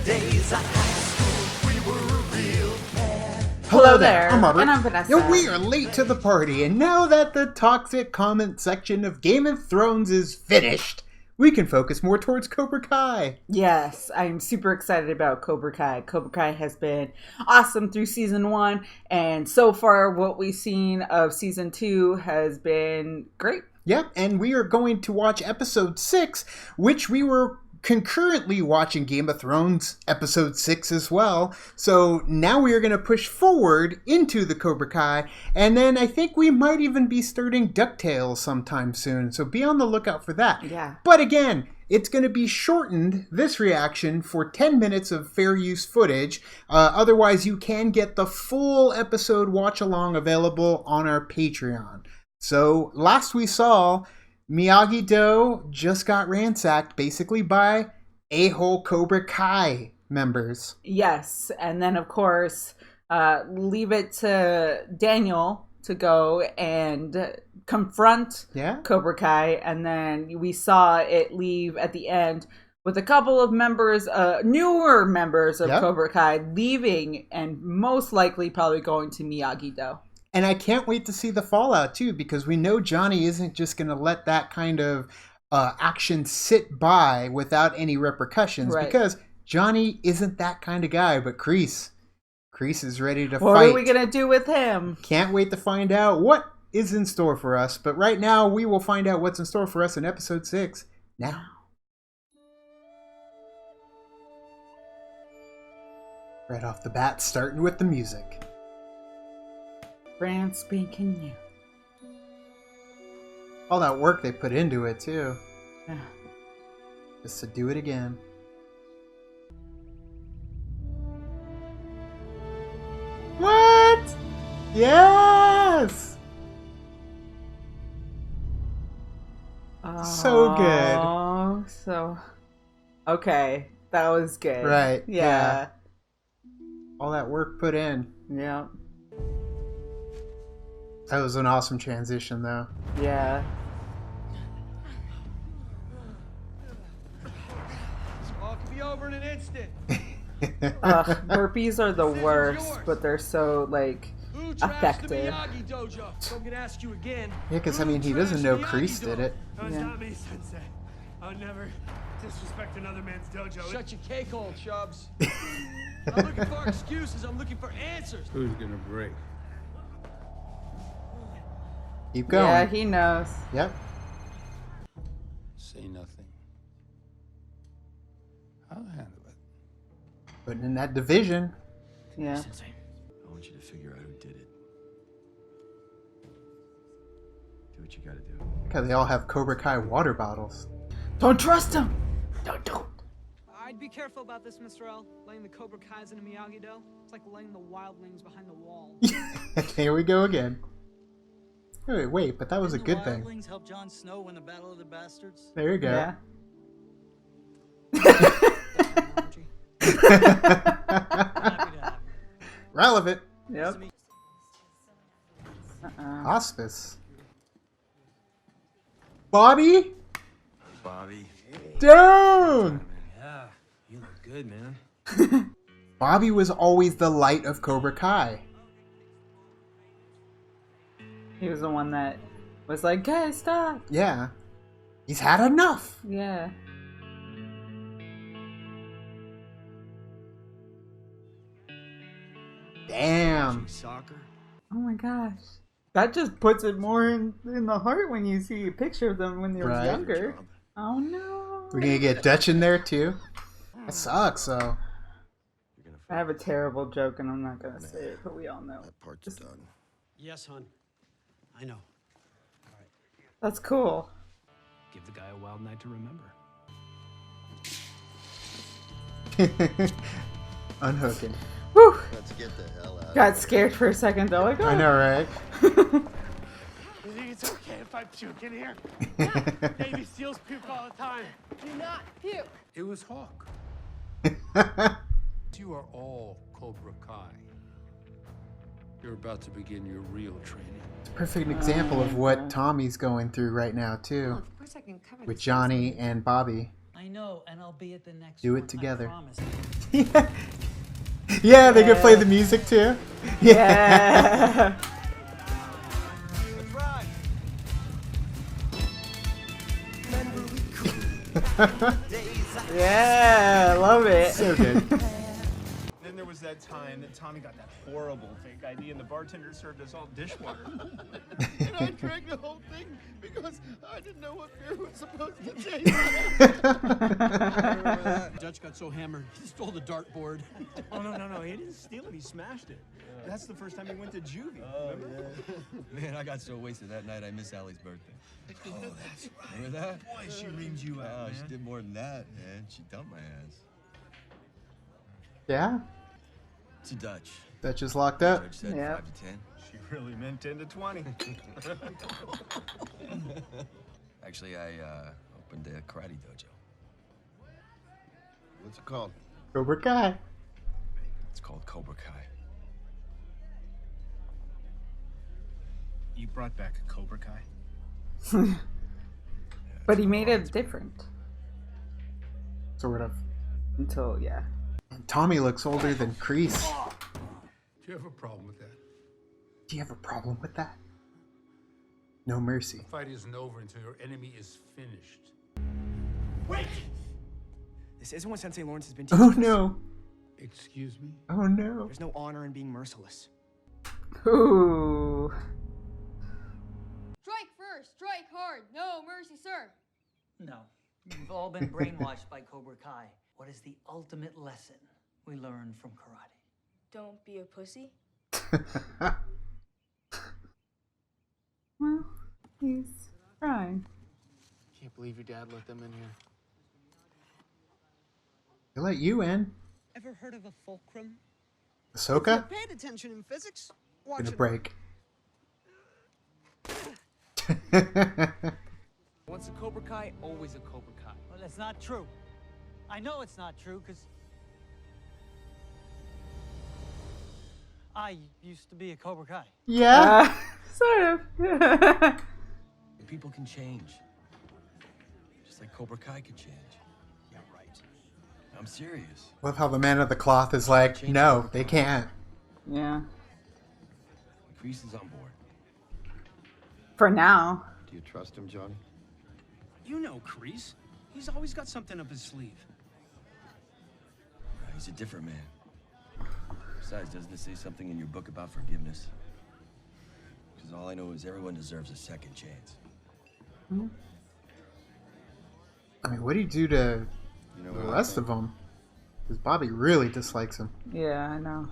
days of high school, we were real bad. Hello there. I'm Robert. And I'm Vanessa. Yeah, we are late to the party, and now that the toxic comment section of Game of Thrones is finished, we can focus more towards Cobra Kai. Yes, I'm super excited about Cobra Kai. Cobra Kai has been awesome through season 1, and so far what we've seen of season 2 has been great. Yep, and we are going to watch episode 6, which we were concurrently watching Game of Thrones episode 6 as well. So now we are going to push forward into the Cobra Kai, and then I think we might even be starting DuckTales sometime soon. So be on the lookout for that. Yeah. But again, it's going to be shortened, this reaction, for 10 minutes of fair use footage. Otherwise, you can get the full episode watch along available on our Patreon. So last we saw, Miyagi-Do just got ransacked basically by a-hole Cobra Kai members. Yes, and then of course, leave it to Daniel to go and confront Cobra Kai, and then we saw it leave at the end with a couple of members, newer members of Cobra Kai leaving and most likely probably going to Miyagi-Do. And I can't wait to see the fallout, too, because we know Johnny isn't just going to let that kind of action sit by without any repercussions, because Johnny isn't that kind of guy, but Kreese is ready to fight. What are we going to do with him? Can't wait to find out what is in store for us, but right now we will find out what's in store for us in episode 6 now. Right off the bat, starting with the music. Brand spanking new. All that work they put into it, too. Yeah. Just to do it again. What? Yes! So good. Oh, so... Okay, that was good. Right. Yeah. All that work put in. Yeah. That was an awesome transition, though. Yeah. This all can be over in an instant. Burpees are the worst, but they're so, like, effective. Yeah, so I'm gonna ask you again. Yeah, because, I mean, he doesn't know Kreese did it. That's not me, Sensei. I'll never disrespect another man's dojo. Shut your cake hole, Chubbs. I'm not looking for excuses, I'm looking for answers. Who's gonna break? Keep going. Yeah, he knows. Yep. Say nothing. I'll handle it. Putting in that division. Yeah. Sensei, I want you to figure out who did it. Do what you gotta do. Because they all have Cobra Kai water bottles. Don't trust him! Don't. I'd be careful about this, Mr. L. Laying the Cobra Kai's into Miyagi-Do. It's like laying the wildlings behind the wall. Here we go again. Wait, but that was a good thing. Wildlings help Jon Snow win the Battle of the Bastards? There you go. Yeah. Relevant. Yep. Hospice. Bobby? Bobby. Down! Yeah, you look good, man. Bobby was always the light of Cobra Kai. He was the one that was like, guys, stop. Yeah. He's had enough. Yeah. Damn. Soccer? Oh my gosh. That just puts it more in the heart when you see a picture of them when they were younger. Oh no. We're gonna get Dutch in there too? That sucks, though. I have a terrible joke and I'm not gonna say it, but we all know. That part's done. Yes, hon. I know. That's cool. Give the guy a wild night to remember. Unhooking. Whew. Let's get the hell out. Got scared for a second though. Like, oh. I know, right? You think it's okay if I puke in here? Navy SEALs puke all the time. Do not puke. It was Hawk. You are all Cobra Kai. You're about to begin your real training. It's a perfect example of what Tommy's going through right now, too. Of course I can cover With this. Johnny and Bobby. I know, and I'll be at the next Do one, it together. I promise. Yeah, they could play the music too. Yeah. Let's ride. Yeah, love it. So good. Then there was that time that Tommy got that horrible fake ID and the bartender served us all dishwater. And I drank the whole thing because I didn't know what beer was supposed to taste like. Dutch got so hammered, he stole the dartboard. Oh, no. He didn't steal it. He smashed it. That's the first time he went to juvie. Remember? Man, I got so wasted that night I missed Allie's birthday. Oh, that's right. Remember that? Boy, she reamed you out, man. She did more than that, man. She dumped my ass. Yeah, To Dutch. that just locked up. Dutch said Yeah. 5 to 10. She really meant 10 to 20. Actually, I opened a karate dojo. What's it called? Cobra Kai. It's called Cobra Kai. You brought back a Cobra Kai? But he made it different. Sort of. Until, yeah. And Tommy looks older than Kreese. Do you have a problem with that? Do you have a problem with that? No mercy. The fight isn't over until your enemy is finished. Wait! This isn't what Sensei Lawrence has been teaching Oh us. no. Excuse me? Oh no. There's no honor in being merciless. Ooh. Strike first, strike hard, no mercy, sir. No, you've all been brainwashed by Cobra Kai. What is the ultimate lesson we learn from karate? Don't be a pussy. Well, he's trying. Can't believe your dad let them in here. They let you in. Ever heard of a fulcrum? Ahsoka? Paid attention in physics. Gonna break. Once a Cobra Kai, always a Cobra Kai. Well, that's not true. I know it's not true, because I used to be a Cobra Kai. Yeah. Sort of. People can change. Just like Cobra Kai could change. Yeah, right. I'm serious. Love how the man of the cloth is like, no, they can't. Yeah. Kreese is on board. For now. Do you trust him, Johnny? You know Kreese. He's always got something up his sleeve. He's a different man. Besides, doesn't it say something in your book about forgiveness? Because all I know is everyone deserves a second chance. I mean, what do you do to You know the what I rest think? of them? Because Bobby really dislikes him. Yeah, I know.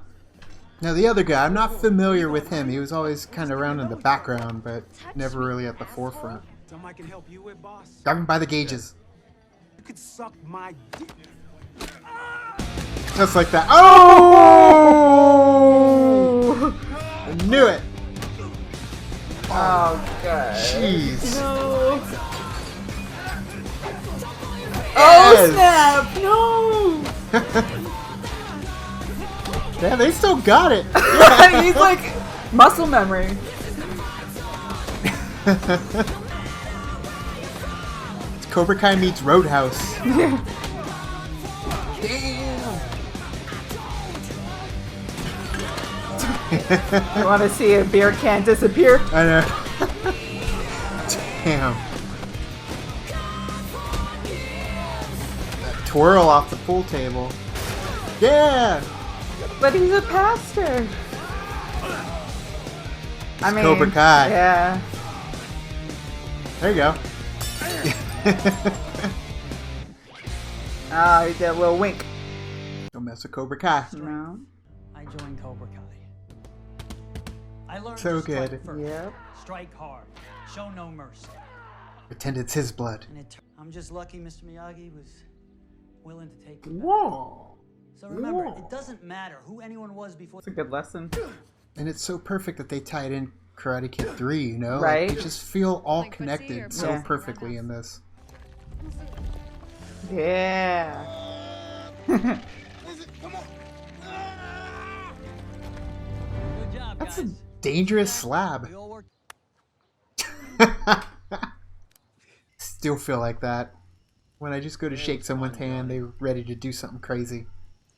Now, the other guy, I'm not familiar with him. He was always kind of around in the background, but never really at the forefront. Something I can help you with, boss? Grab him by the gauges. You could suck my dick. Just like that. Oh! I knew it. Oh, God. Jeez. No. Yes. Oh, snap! No! Yeah, they still got it. He's like muscle memory. It's Cobra Kai meets Roadhouse. Damn. You want to see a beer can disappear? I know. Damn. That twirl off the pool table. Yeah! But he's a pastor. I mean, Cobra Kai. Yeah. There you go. Ah, he did a little wink. Don't mess with Cobra Kai. No. I joined Cobra Kai. I learned So to strike good. first, Yep. strike hard, show no mercy. Pretend it's his blood. And I'm just lucky Mr. Miyagi was willing to take me back. Whoa! So remember, Whoa. it doesn't matter who anyone was before. It's a good lesson. And it's so perfect that they tied in Karate Kid 3, you know? Right. Like, you just feel all Like footsie or connected so Yeah. perfectly in this. Yeah. Good job, That's a guys. dangerous slab. We all worked. Still feel like that. When I just go to shake someone's hand, they're ready to do something crazy.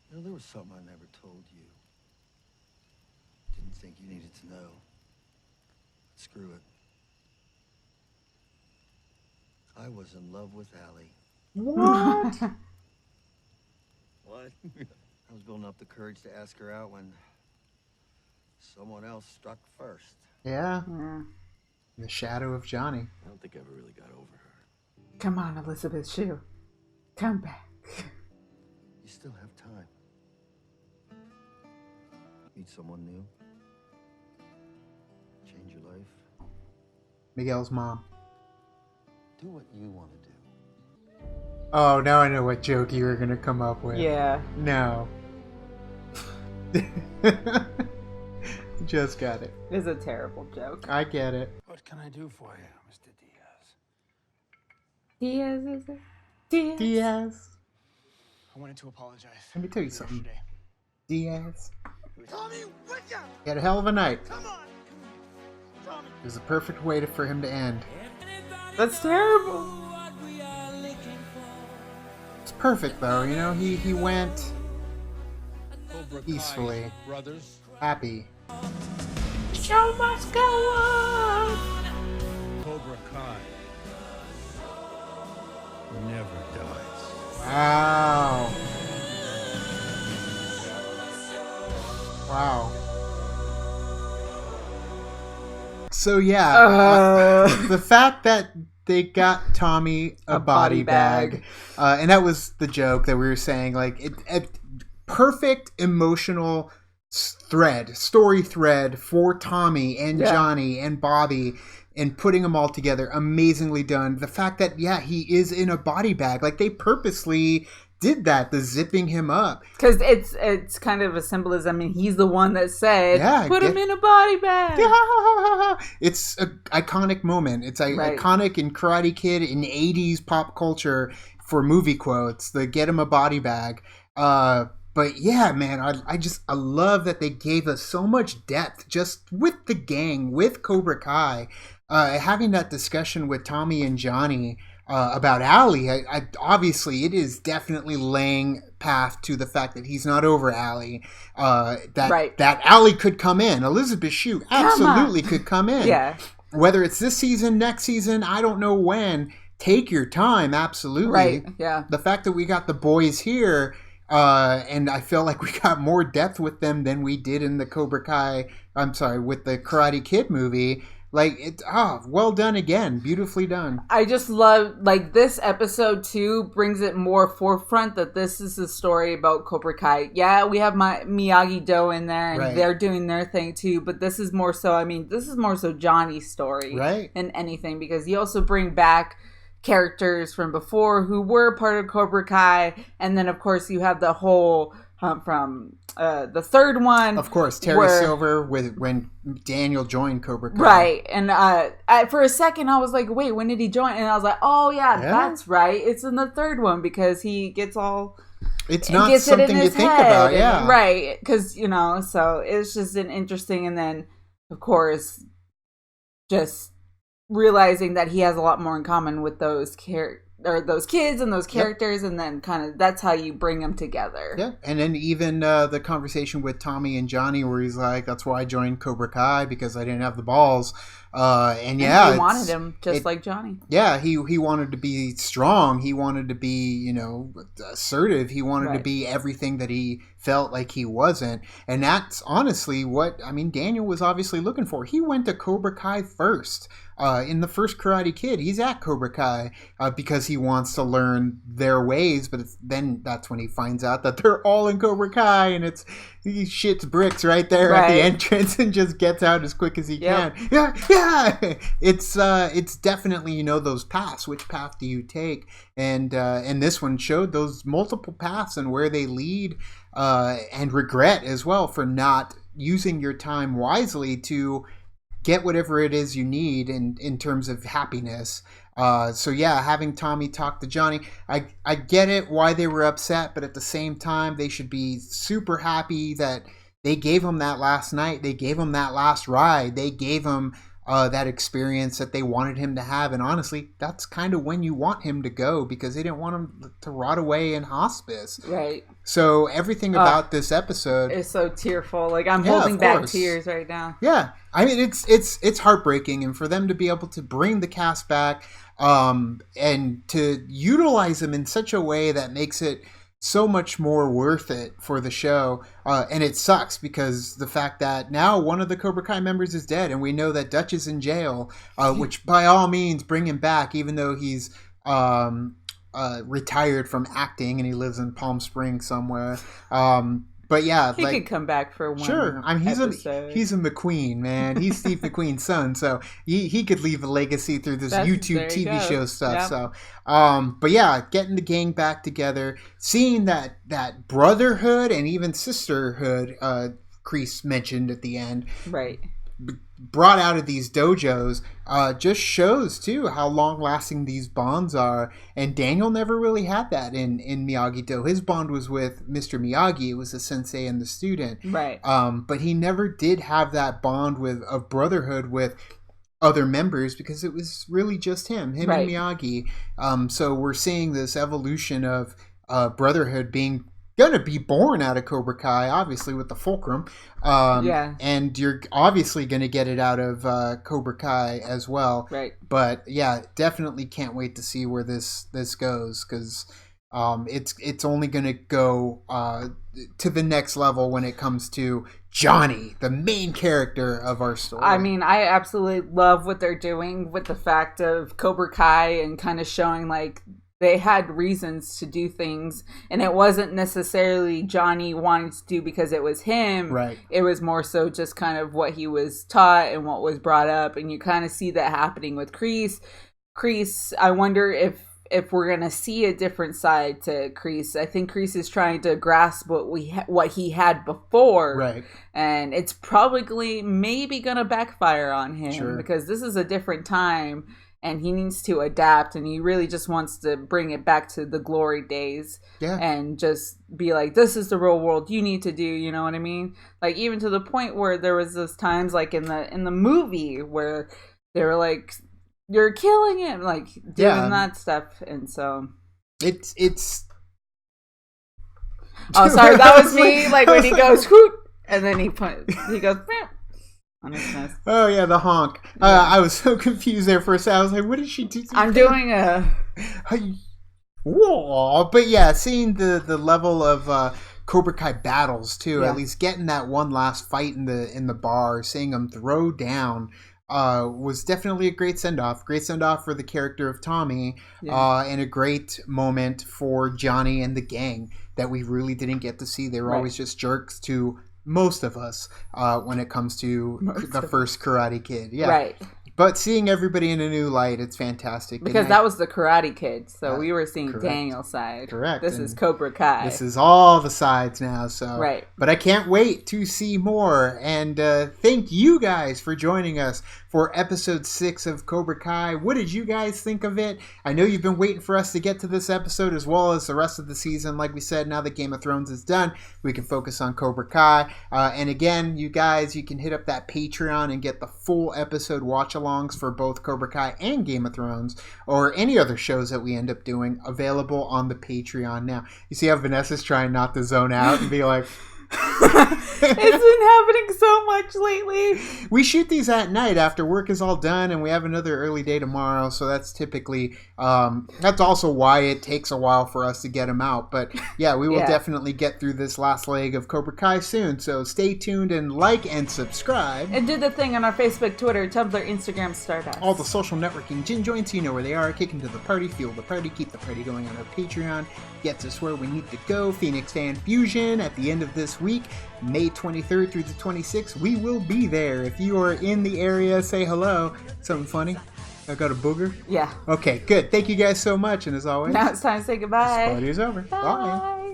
You know, there was something I never told you. Didn't think you needed to know. Screw it. I was in love with Allie. What? What? I was building up the courage to ask her out when someone else struck first. Yeah. The shadow of Johnny. I don't think I ever really got over her. Come on, Elizabeth Shue. Come back. You still have time. Meet someone new. Change your life. Miguel's mom. Do what you want to do. Oh, now I know what joke you were going to come up with. Yeah. No. Just got it. It's a terrible joke. I get it. What can I do for you, Mr. Diaz? Diaz, is it? Diaz. Diaz. I wanted to apologize. Let me tell you something. Yesterday. Diaz. Tommy, wake up! He had a hell of a night. Come on! Tommy! It was a perfect way for him to end. That's terrible. It's perfect, though. You know, he went Cobra peacefully, Kai's brothers. happy. Show must go on. Cobra Kai never dies. Wow. Wow. So yeah, the fact that they got Tommy a body bag, and that was the joke that we were saying, like it perfect emotional story thread for Tommy and Johnny and Bobby, and putting them all together, amazingly done. The fact that he is in a body bag, like they purposely did that, the zipping him up, because it's kind of a symbolism. I mean, he's the one that said, "Put him in a body bag." It's an iconic moment. It's iconic in Karate Kid, in 80s pop culture for movie quotes. The get him a body bag. But yeah, man, I love that they gave us so much depth just with the gang, with Cobra Kai, having that discussion with Tommy and Johnny about Allie. I obviously it is definitely laying path to the fact that he's not over Allie. That Allie could come in. Elizabeth Shue absolutely could come in. Yeah. Whether it's this season, next season, I don't know when. Take your time, absolutely. Right. Yeah. The fact that we got the boys here. And I feel like we got more depth with them than we did in the with the Karate Kid movie. Like, it's, well done again. Beautifully done. I just love, like, this episode, too, brings it more forefront that this is a story about Cobra Kai. Yeah, we have Miyagi-Do in there, and they're doing their thing, too, but this is more so Johnny's story than anything, because you also bring back characters from before who were part of Cobra Kai, and then of course you have the whole from the third one, of course, Terry Silver when Daniel joined Cobra Kai, right? And for a second I was like, wait, when did he join? And I was like, oh yeah, that's right, it's in the third one, because he gets all, it's not something you think about, right? Because so it's just an interesting, and then of course just realizing that he has a lot more in common with those kids and those characters, and then kind of that's how you bring them together. Yeah, and then even the conversation with Tommy and Johnny, where he's like, "That's why I joined Cobra Kai, because I didn't have the balls." And he wanted him like Johnny. Yeah, he wanted to be strong. He wanted to be, assertive. He wanted to be everything that he felt like he wasn't. And that's honestly what, Daniel was obviously looking for. He went to Cobra Kai first. In the first Karate Kid, he's at Cobra Kai because he wants to learn their ways. But then that's when he finds out that they're all in Cobra Kai, and he shits bricks right there at the entrance and just gets out as quick as he can. Yeah. It's definitely, those paths. Which path do you take? And this one showed those multiple paths and where they lead, and regret as well for not using your time wisely to get whatever it is you need in terms of happiness. So yeah, having Tommy talk to Johnny, I get it why they were upset, but at the same time, they should be super happy that they gave him that last night. They gave him that last ride. They gave him that experience that they wanted him to have. And honestly, that's kind of when you want him to go, because they didn't want him to rot away in hospice. Right. So everything about this episode is so tearful. Like, I'm holding back tears right now. Yeah. I mean, it's heartbreaking, and for them to be able to bring the cast back and to utilize them in such a way that makes it so much more worth it for the show. And it sucks because the fact that now one of the Cobra Kai members is dead, and we know that Dutch is in jail, which by all means bring him back, even though he's retired from acting and he lives in Palm Springs somewhere. But yeah, he could come back for one. Sure, I mean he's a McQueen, man. He's Steve McQueen's son, so he could leave a legacy through this YouTube TV show stuff. Yep. So, but yeah, getting the gang back together, seeing that brotherhood and even sisterhood, Kreese mentioned at the end, right, brought out of these dojos, just shows too how long lasting these bonds are. And Daniel never really had that in Miyagi-Do. His bond was with Mr. Miyagi. It was the sensei and the student, right? But he never did have that bond of brotherhood with other members, because it was really just him right. and Miyagi. So we're seeing this evolution of brotherhood being going to be born out of Cobra Kai, obviously with the fulcrum. And you're obviously going to get it out of Cobra Kai as well. Right. But yeah, definitely can't wait to see where this goes, because it's only going to go to the next level when it comes to Johnny, the main character of our story. I mean, I absolutely love what they're doing with the fact of Cobra Kai and kind of showing like they had reasons to do things, and it wasn't necessarily Johnny wanting to do because it was him. Right. It was more so just kind of what he was taught and what was brought up, and you kind of see that happening with Kreese. Kreese, I wonder if we're gonna see a different side to Kreese. I think Kreese is trying to grasp what he had before, right? And it's probably maybe gonna backfire on him because this is a different time. And he needs to adapt, and he really just wants to bring it back to the glory days. Yeah. And just be like, this is the real world you need to do, you know what I mean? Like, even to the point where there was those times, like in the movie, where they were like, you're killing him, like, doing that stuff. And so... It's... Oh, sorry, that was me, like, when he goes, whoop, and then he goes... Oh yeah, the honk. I was so confused there for a second. I was like, what did she do? I'm doing a... Whoa. But yeah, seeing the level of Cobra Kai battles too, at least getting that one last fight in the bar, seeing him throw down, was definitely a great send-off. Great send-off for the character of Tommy, and a great moment for Johnny and the gang that we really didn't get to see. They were always just jerks to most of us when it comes to the first Karate Kid. Yeah. Right. But seeing everybody in a new light, it's fantastic. Because that was the Karate Kid, so we were seeing Daniel's side. Correct. This is Cobra Kai. This is all the sides now. So. Right. But I can't wait to see more. And thank you guys for joining us for episode 6 of Cobra Kai. What did you guys think of it? I know you've been waiting for us to get to this episode as well as the rest of the season. Like we said, now that Game of Thrones is done, we can focus on Cobra Kai. And again, you guys, you can hit up that Patreon and get the full episode watch-alongs for both Cobra Kai and Game of Thrones, or any other shows that we end up doing, available on the Patreon now. You see how Vanessa's trying not to zone out and be like... It's been happening so much lately. We shoot these at night after work is all done, and we have another early day tomorrow, so that's typically that's also why it takes a while for us to get them out. But yeah, we will definitely get through this last leg of Cobra Kai soon, so stay tuned and like and subscribe, and do the thing on our Facebook, Twitter, Tumblr, Instagram, Stardust, all the social networking gin joints. You know where they are. Kick into the party, fuel the party, keep the party going on our Patreon, gets us where we need to go. Phoenix Fan Fusion at the end of this week, May 23rd through the 26th. We will be there. If you are in the area, say hello. Something funny? I got a booger? Yeah. Okay, good. Thank you guys so much, and as always... Now it's time to say goodbye. This party is over. Bye.